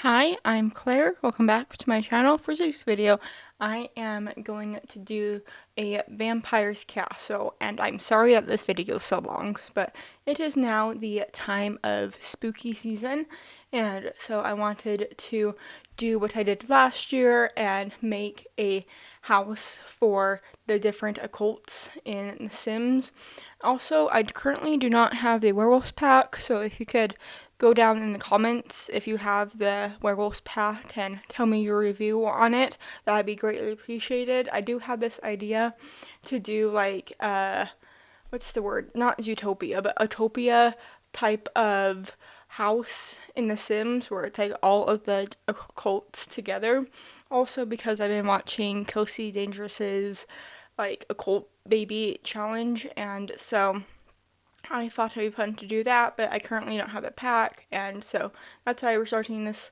Hi, I'm Claire. Welcome back to my channel. For today's video, I am going to do a vampire's castle, and I'm sorry that this video is so long, but it is now the time of spooky season, and so I wanted to do what I did last year and make a house for the different occults in The Sims. Also, I currently do not have the werewolves pack, so if you could go down in the comments if you have the werewolves pack and tell me your review on it. That'd be greatly appreciated. I do have this idea to do like what's the word? Not Zootopia, but Utopia type of house in The Sims where it's like all of the occults together. Also because I've been watching Kelsey Dangerous's like occult baby challenge, and so I thought it'd be fun to do that, but I currently don't have a pack, and so that's why we're starting this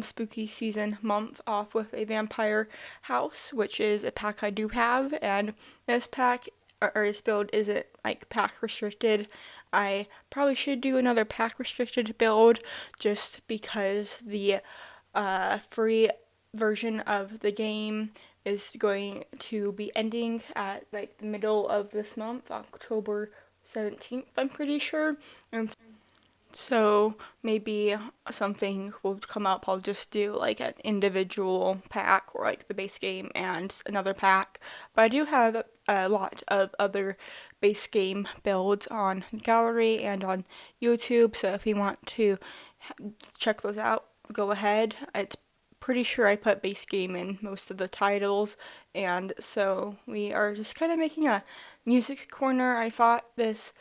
spooky season month off with a vampire house, which is a pack I do have, and this pack, or this build, isn't like pack restricted. I probably should do another pack restricted build just because the free version of the game is going to be ending at like the middle of this month, October 17th, I'm pretty sure. And so maybe something will come up. I'll just do like an individual pack or like the base game and another pack. But I do have a lot of other base game builds on gallery and on YouTube. So if you want to check those out, go ahead. It's pretty sure I put base game in most of the titles, and so we are just kind of making a music corner. I thought this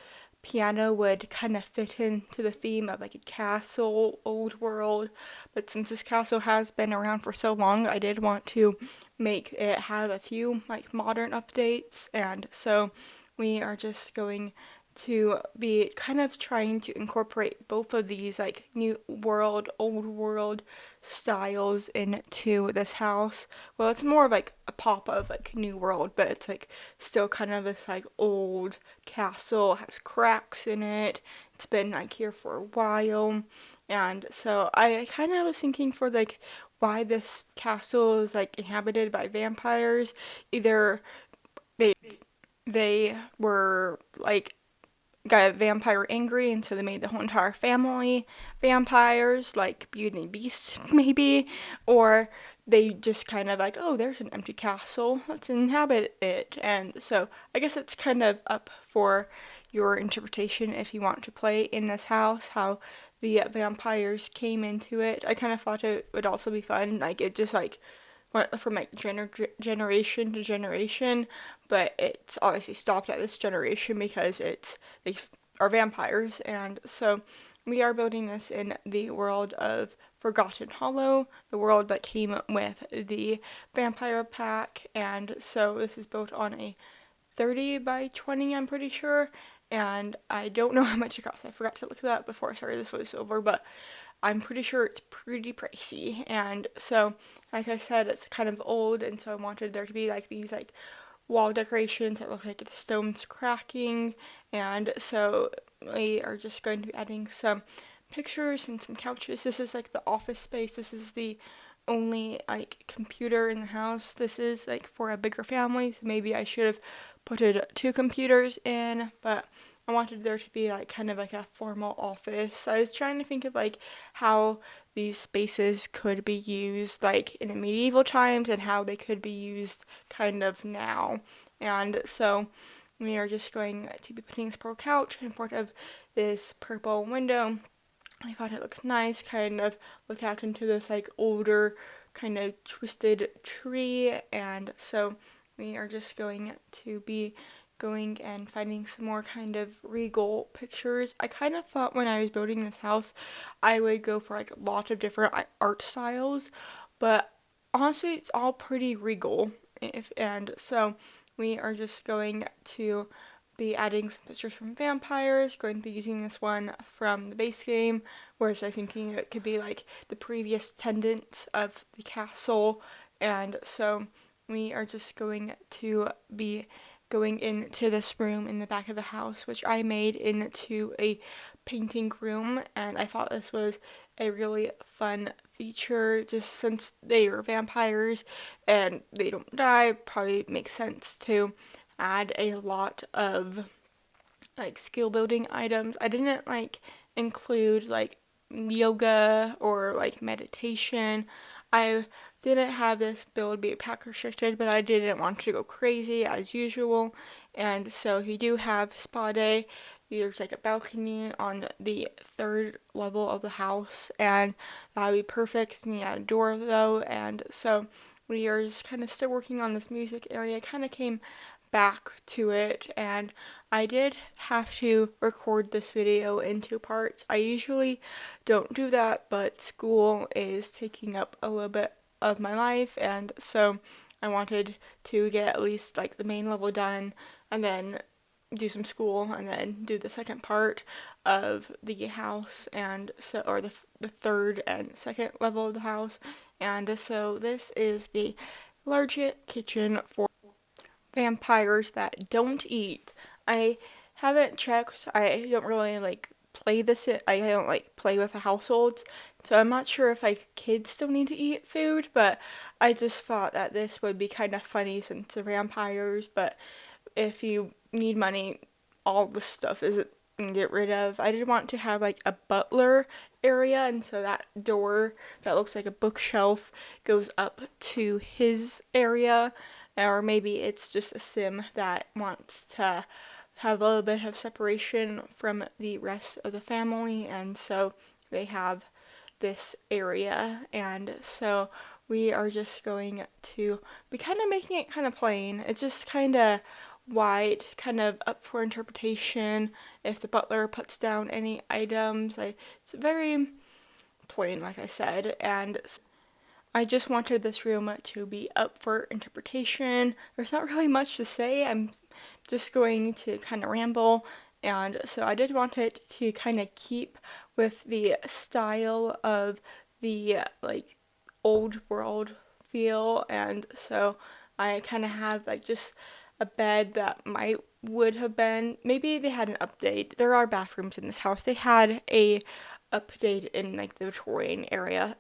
piano would kind of fit into the theme of like a castle, old world, but since this castle has been around for so long, I did want to make it have a few like modern updates, and so we are just going to be kind of trying to incorporate both of these like new world, old world styles into this house. Well, it's more of like a pop of like new world, but it's like still kind of this like old castle, has cracks in it. It's been like here for a while. And so I kind of was thinking for like why this castle is like inhabited by vampires. Either they they were like got vampire angry, and so they made the whole entire family vampires, like Beauty and the Beast, maybe, or they just kind of like, oh, there's an empty castle, let's inhabit it. And so I guess it's kind of up for your interpretation if you want to play in this house, how the vampires came into it. I kind of thought it would also be fun, like it just like went from like generation to generation, but it's obviously stopped at this generation because they are vampires, and so we are building this in the world of Forgotten Hollow, the world that came with the vampire pack, and so this is built on a 30 by 20, I'm pretty sure, and I don't know how much it costs. I forgot to look at that before I started this voiceover, but I'm pretty sure it's pretty pricey. And so, like I said, it's kind of old, and so I wanted there to be like these like wall decorations that look like the stone's cracking. And so we are just going to be adding some pictures and some couches. This is like the office space. This is the only like computer in the house. This is like for a bigger family, so maybe I should have put it two computers in, but I wanted there to be like kind of like a formal office. I was trying to think of like how these spaces could be used like in the medieval times and how they could be used kind of now. And so we are just going to be putting this purple couch in front of this purple window. I thought it looked nice, kind of look out into this like older kind of twisted tree, and so we are just going to be going and finding some more kind of regal pictures. I kind of thought when I was building this house I would go for like a lot of different art styles, but honestly it's all pretty regal. And so we are just going to be adding some pictures from vampires, going to be using this one from the base game, whereas I'm thinking it could be like the previous tenants of the castle, and so we are just going to be going into this room in the back of the house, which I made into a painting room, and I thought this was a really fun feature just since they are vampires and they don't die. Probably makes sense to add a lot of like skill building items. I didn't like include like yoga or like meditation. I didn't have this build be pack restricted, but I didn't want to go crazy as usual. And so you do have spa day. There's like a balcony on the third level of the house, and that would be perfect. And you add a door though, and so we are just kind of still working on this music area. Kind of came back to it, and I did have to record this video in two parts. I usually don't do that, but school is taking up a little bit of my life, and so I wanted to get at least like the main level done and then do some school and then do the second part of the house, and so or the third and second level of the house. And so this is the large kitchen for vampires that don't eat. I haven't checked. I don't really like play this. I don't like play with the households, so I'm not sure if like kids still need to eat food. But I just thought that this would be kind of funny since they're vampires. But if you need money, all the stuff is get rid of. I did want to have like a butler area, and so that door that looks like a bookshelf goes up to his area, or maybe it's just a sim that wants to have a little bit of separation from the rest of the family, and so they have this area. And so we are just going to be kind of making it kind of plain. It's just kind of wide, kind of up for interpretation if the butler puts down any items. It's very plain, like I said, and I just wanted this room to be up for interpretation. There's not really much to say. I'm just going to kind of ramble, and so I did want it to kind of keep with the style of the like old world feel, and so I kind of have like just a bed that might would have been, maybe they had an update. There are bathrooms in this house. They had a update in like the Victorian era,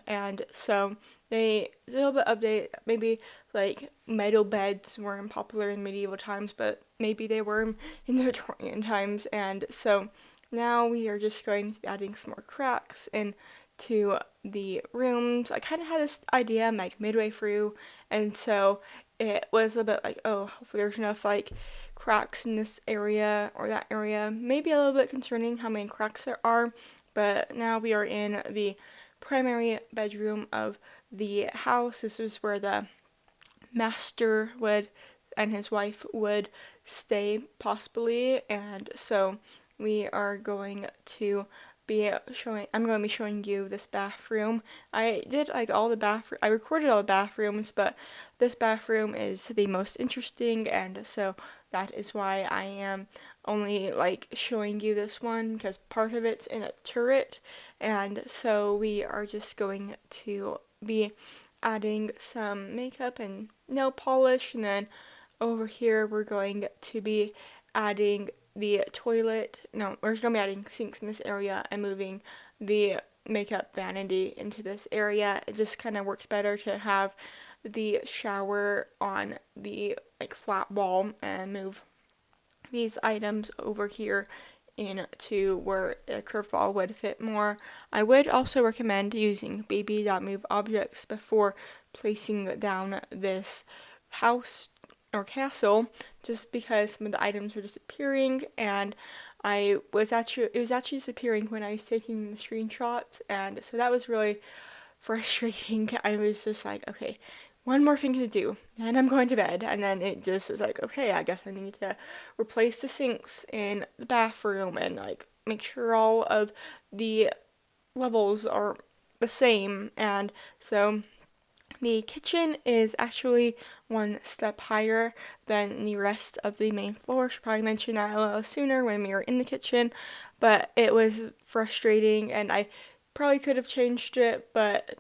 and so they did a little bit update. Maybe like metal beds weren't popular in medieval times, but maybe they were in the Victorian times, and so now we are just going to be adding some more cracks into the rooms. I kind of had this idea like midway through, and so it was a bit like, oh, hopefully there's enough like cracks in this area or that area. Maybe a little bit concerning how many cracks there are, but now we are in the primary bedroom of the house. This is where the master would and his wife would stay possibly, and so we are going to be showing I'm going to be showing you this bathroom. I did like all the bathroom I recorded all the bathrooms, but this bathroom is the most interesting, and so that is why I am only like showing you this one because part of it's in a turret. And so we are just going to be adding some makeup and nail polish, and then over here we're going to be adding the toilet. No, we're going to be adding sinks in this area and moving the makeup vanity into this area. It just kind of works better to have the shower on the like flat wall and move these items over here into where a curved wall would fit more. I would also recommend using baby.move objects before placing down this house or castle, just because some of the items were disappearing, and it was actually disappearing when I was taking the screenshots, and so that was really frustrating. I was just like, okay, one more thing to do, and I'm going to bed. And then it just was like, okay, I guess I need to replace the sinks in the bathroom and like make sure all of the levels are the same. And so the kitchen is actually one step higher than the rest of the main floor. Should probably mention that a little sooner when we were in the kitchen, but it was frustrating, and I probably could have changed it, but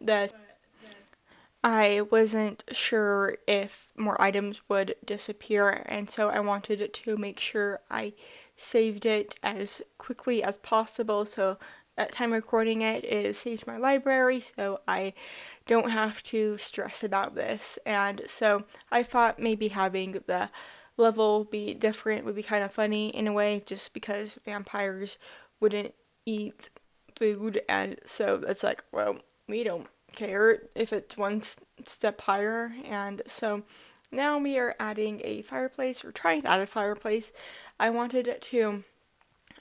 I wasn't sure if more items would disappear, and so I wanted to make sure I saved it as quickly as possible so at time recording it is saved to my library, so I don't have to stress about this. And so I thought maybe having the level be different would be kind of funny in a way, just because vampires wouldn't eat food, and so it's like, well, we don't care if it's one step higher. And so now we are adding a fireplace, or trying to add a fireplace. I wanted to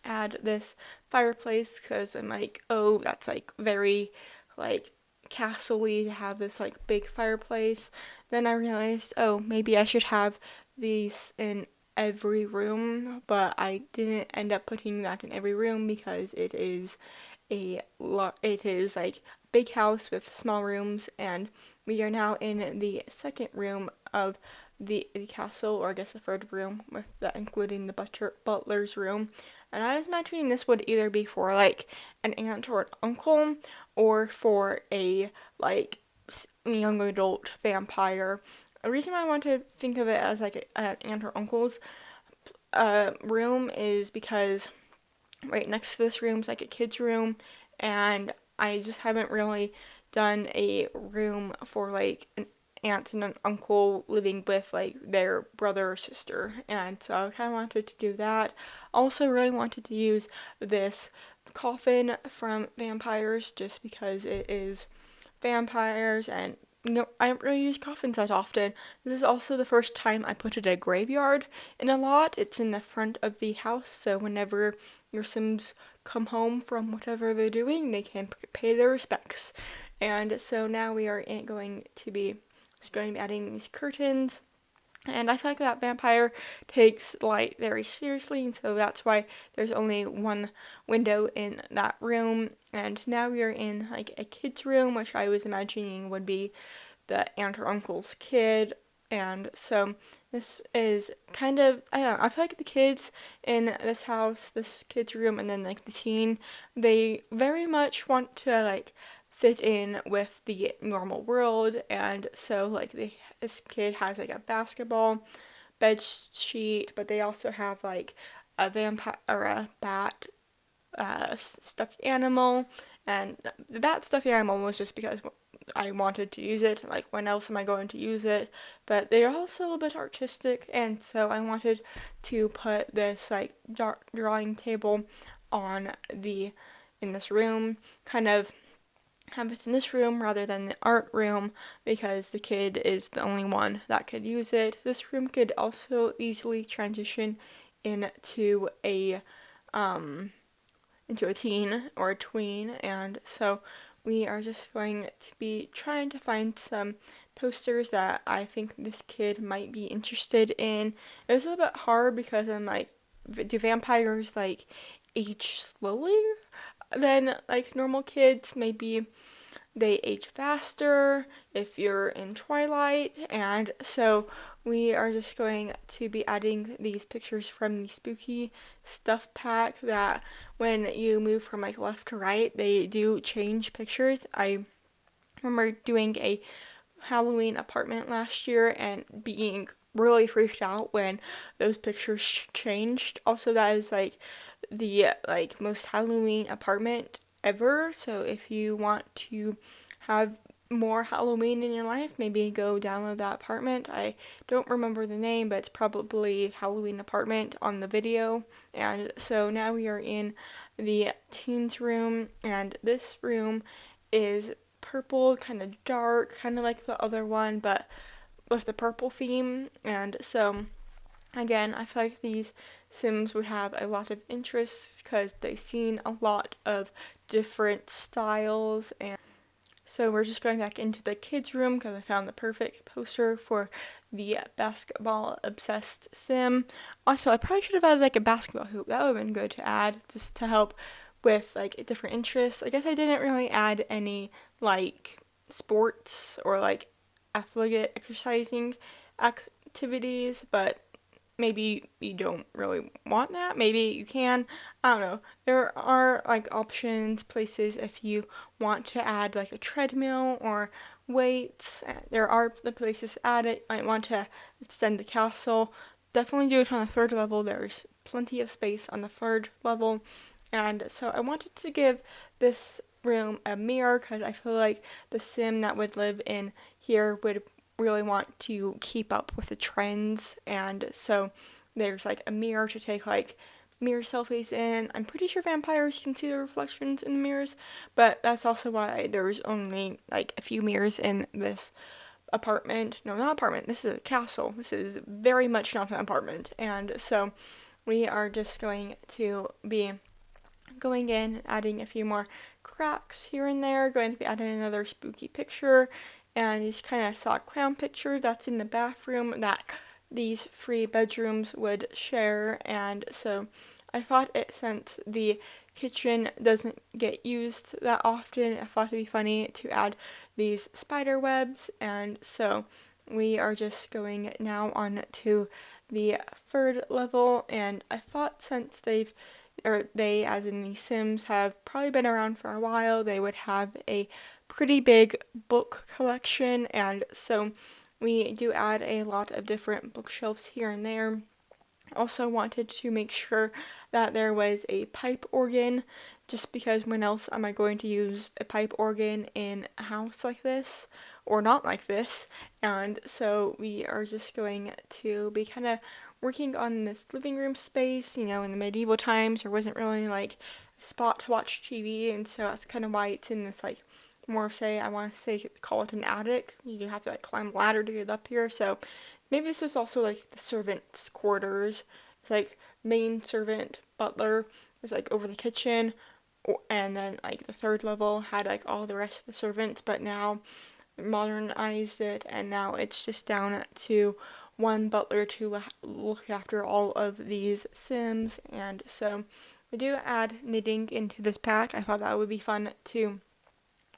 add this fireplace because I'm like, oh, that's like very like castle-y to have this like big fireplace. Then I realized, oh, maybe I should have these in every room, but I didn't end up putting that in every room because it is like a big house with small rooms, and we are now in the second room of the castle, or I guess the third room, with that including the butler's room. And I was imagining this would either be for like an aunt or an uncle, or for a like young adult vampire. The reason why I want to think of it as like an aunt or uncle's room is because right next to this room is like a kid's room, and I just haven't really done a room for like an aunt and an uncle living with like their brother or sister, and so I kind of wanted to do that. Also, really wanted to use this coffin from vampires just because it is vampires, and I don't really use coffins that often. This is also the first time I put it in a graveyard in a lot. It's in the front of the house, so whenever your Sims come home from whatever they're doing, they can pay their respects. And so now we are going to be adding these curtains. And I feel like that vampire takes light very seriously, and so that's why there's only one window in that room. And now we are in like a kid's room, which I was imagining would be the aunt or uncle's kid. And so this is kind of, I don't know, I feel like the kids in this house, this kid's room, and then like the teen, they very much want to like fit in with the normal world. And so like this kid has like a basketball bed sheet, but they also have like a vampire or a bat stuffed animal. And the bat stuffed animal was just because I wanted to use it. Like, when else am I going to use it? But they're also a little bit artistic, and so I wanted to put this like drawing table on the in this room, kind of have it in this room rather than the art room, because the kid is the only one that could use it. This room could also easily transition into a um into a teen or a tween, and so we are just going to be trying to find some posters that I think this kid might be interested in. It was a little bit hard because I'm like, do vampires like age slowly than like normal kids? Maybe they age faster if you're in Twilight, and so we are just going to be adding these pictures from the spooky stuff pack that when you move from like left to right, they do change pictures. I remember doing a Halloween apartment last year and being really freaked out when those pictures changed. Also, that is like the like most Halloween apartment ever. So if you want to have more Halloween in your life, maybe go download that apartment. I don't remember the name, but it's probably Halloween apartment on the video. And so now we are in the teens room, and this room is purple, kind of dark, kind of like the other one, but with the purple theme. And so again, I feel like these Sims would have a lot of interest because they've seen a lot of different styles. And so we're just going back into the kids' room because I found the perfect poster for the basketball obsessed sim. Also, I probably should have added like a basketball hoop. That would have been good to add just to help with like different interests. I guess I didn't really add any like sports or like athletic exercising activities, but maybe you don't really want that. Maybe you can. I don't know. There are like options, places if you want to add like a treadmill or weights. There are the places to add it. Might want to extend the castle. Definitely do it on the third level. There's plenty of space on the third level. And so I wanted to give this room a mirror because I feel like the sim that would live in here would really want to keep up with the trends. And so there's like a mirror to take like mirror selfies in. I'm pretty sure vampires can see their reflections in the mirrors, but that's also why there's only like a few mirrors in this apartment. No, not apartment. This is a castle. This is very much not an apartment. And so we are just going to be going in, adding a few more cracks here and there, going to be adding another spooky picture, and just kind of saw a clown picture that's in the bathroom that these three bedrooms would share. And so I thought it, since the kitchen doesn't get used that often, I thought it'd be funny to add these spider webs. And so we are just going now on to the third level, and I thought since they, as in the Sims, have probably been around for a while, they would have a pretty big book collection. And so we do add a lot of different bookshelves here and there. Also wanted to make sure that there was a pipe organ, just because when else am I going to use a pipe organ in a house like this, or not like this? And so we are just going to be kind of working on this living room space. You know, in the medieval times, there wasn't really like a spot to watch TV, and so that's kind of why it's in this like more say, I want to say, call it an attic. You do have to like climb a ladder to get up here. So maybe this is also like the servants' quarters. It's like main servant, butler was like over the kitchen, and then like the third level had like all the rest of the servants, but now modernized it, and now it's just down to one butler to look after all of these Sims. And so we do add knitting into this pack. I thought that would be fun to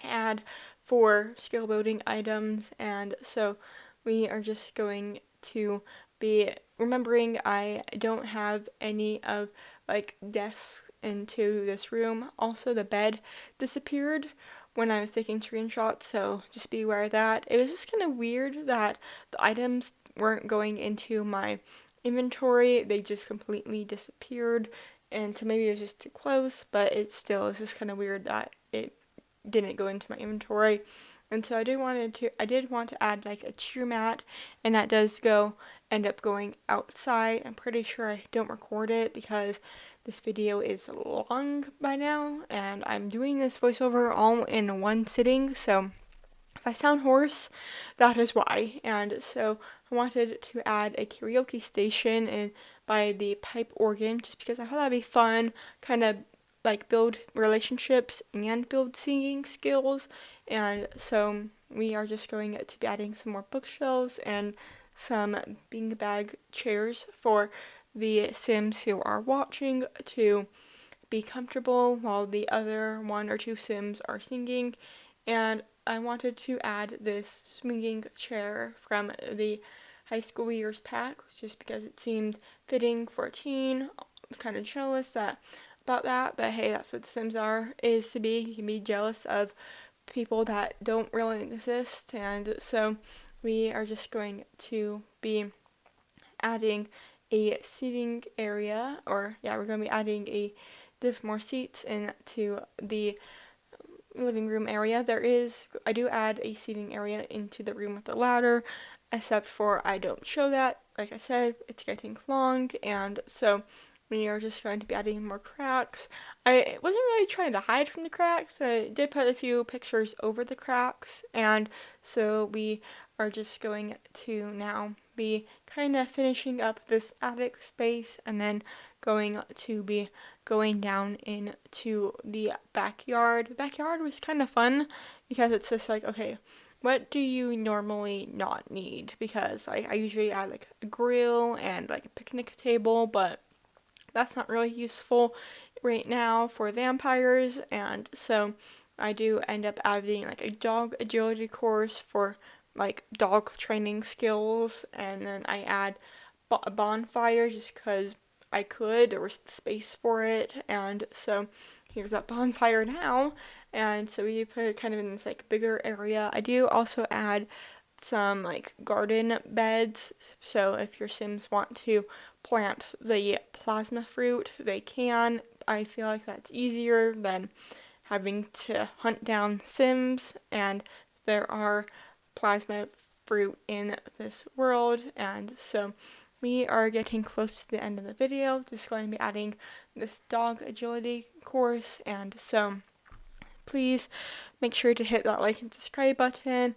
add for skill building items. And so we are just going to be remembering I don't have any of like desks into this room. Also, the bed disappeared when I was taking screenshots, so just be aware of that. It was just kind of weird that the items weren't going into my inventory, they just completely disappeared. And so maybe it was just too close, but it still is just kind of weird that it didn't go into my inventory. And so I did want to add like a cheer mat, and that does end up going outside. I'm pretty sure I don't record it because this video is long by now, and I'm doing this voiceover all in one sitting, so if I sound hoarse, that is why. And so I wanted to add a karaoke station and by the pipe organ, just because I thought that'd be fun, kind of like build relationships and build singing skills. And so we are just going to be adding some more bookshelves and some beanbag chairs for the Sims who are watching to be comfortable while the other one or two Sims are singing. And I wanted to add this swinging chair from the high school years pack, just because it seemed fitting for a teen. I'm kind of jealous about that, but hey, that's what The Sims is to be. You can be jealous of people that don't really exist. And so we are just going to be adding a seating area, or yeah, we're going to be adding more seats into the living room area. I do add a seating area into the room with the ladder, except for I don't show that. Like I said, it's getting long, and so we are just going to be adding more cracks. I wasn't really trying to hide from the cracks. I did put a few pictures over the cracks, and so we are just going to now be kind of finishing up this attic space, and then going to be going down into the backyard. The backyard was kind of fun because it's just like, okay, what do you normally not need? Because I usually add like a grill and like a picnic table, but that's not really useful right now for vampires. And so I do end up adding like a dog agility course for like dog training skills, and then I add a bonfire just because I could. There was space for it, and so here's that bonfire now. And so we put it kind of in this like bigger area. I do also add some like garden beds, so if your Sims want to plant the plasma fruit, they can. I feel like that's easier than having to hunt down Sims, and there are plasma fruit in this world, and so we are getting close to the end of the video. Just going to be adding this dog agility course, and so please make sure to hit that like and subscribe button.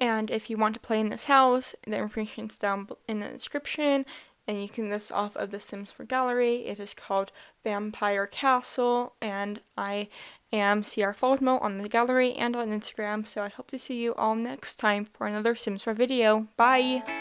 And if you want to play in this house, the information is down in the description, and you can list off of the Sims 4 gallery. It is called Vampire Castle, and I am crfaldmo on the gallery and on Instagram, so I hope to see you all next time for another Sims 4 video. Bye!